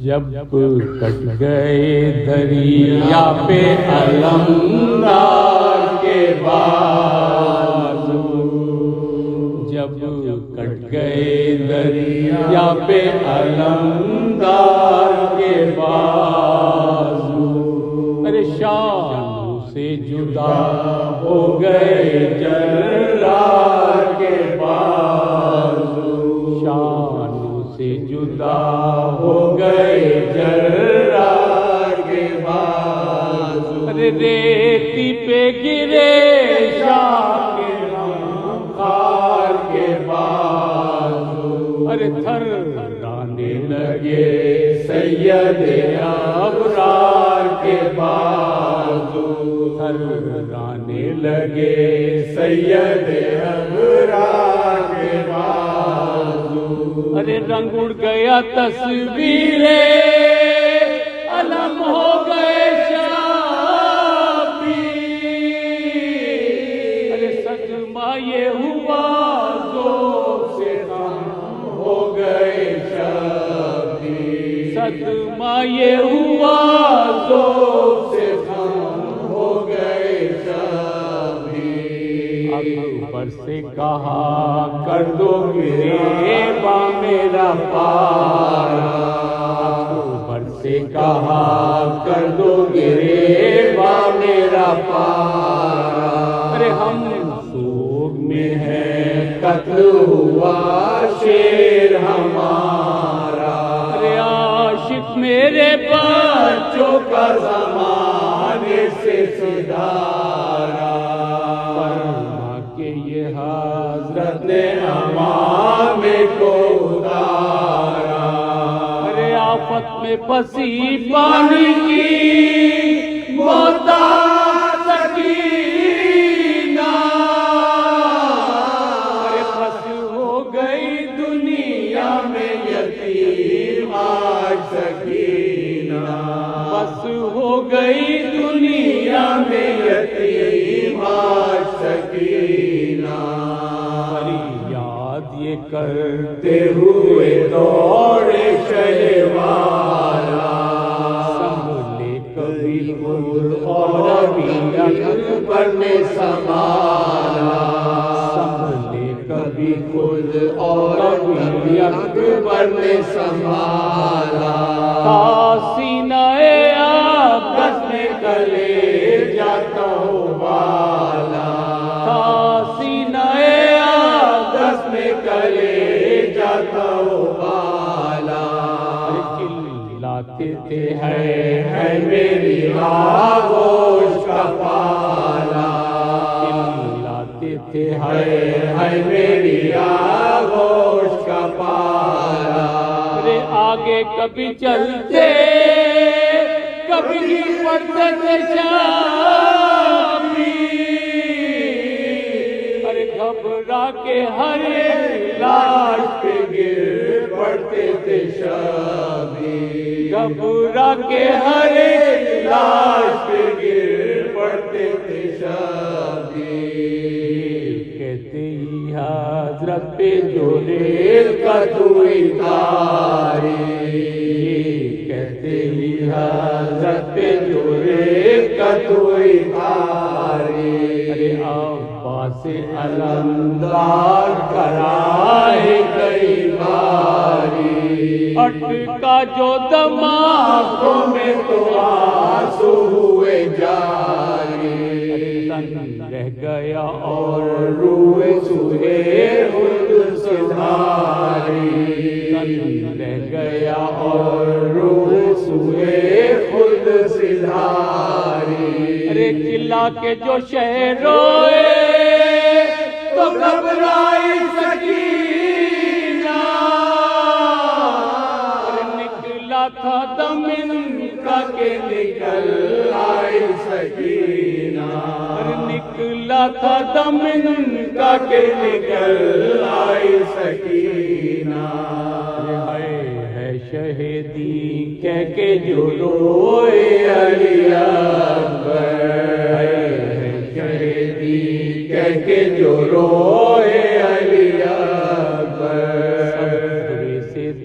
جب کٹ گئے دریا پہ علمدار کے بازو، جب کٹ گئے دریا پہ علمدار کے بازو، ارے شان سے جدا ہو گئے جرار کے بازو، شان سے جدا ہو گئے جرار کے بازو، ارے ریتی پہ گرے شاہ کے خار کے بازو، ارے تھر رانے لگے سید ابرار کے بازو، تھر رانے لگے سید ابرار کے بازو، ارے رنگ اڑ گیا تصویریں علم ہو گئے شابی، ارے صدمہ یہ ہوا ذوق سے غم ہو گئے شابی، صدمہ یہ ہوا ذوق سے غم ہو گئے شابی، اکبر سے کہا کر دو گریباں میرا پارا، اکبر سے کہا کر دو گریباں میرا پارا، ارے ہم سوگ میں ہیں قتل ہوا شیر ہمارا، ارے عاشق میرے بچوں کا زمانے سے سدھارا، یہ حضرت نے امام کو اتارا، ارے آفت میں پسی پانی کی محتاج سکینہ، ارے پس ہو گئی دنیا میں یتیم آج سکینہ، بس ہو گئی دنیا میں یتیم آج سکینہ، فریاد یہ کرتے ہوئے دوڑے شہوارا، سنبھلے کبھی خود اور ابھی اکبر نے سنبھالا، سنبھلے کبھی خود اور ابھی اکبر نے سنبھالا، سینہ عباس میں کلے جاتا ہو والا، سینہ عباس میں کلے جاتا ہو والا، چلاتے تھے ہے میری آغوش کا پالا، چلاتے تھے ہے میری آغوش کا پالا، ارے آگے کبھی چلتے کبھی پڑتے تھے شامی، ارے گھبرا کے ہر لاش پہ گر پڑتے تھے شامی، گھبرا کے ہر لاش پہ گر پڑتے تھے شامی، کہتے ہی حضرت پہ جو ریل کا دوئی تاری، کہتے ہی حضرت پہ جو ریل کا دوئی تاری، ارے عباس علمدار کرائے کئی باری، اٹکا جو دماغوں میں تو آنسو ہوئے جاری، رہ گیا اور روئے سوئے خود سدھاری، رہ گیا اور روئے سوئے خود سدھاری، ارے چلا کے جو شہر روئے تو گھبرائی سکینہ، نکلا تھا دم ان کا کہ نکل آئی سکینہ، نکلا تھا دم ان کا کہ نکل آئی سکینہ، ہے شہیدی کہہ کے جو روئے علی اکبر، ہے شہیدی کہہ کے جو روئے علی اکبر، صبر سے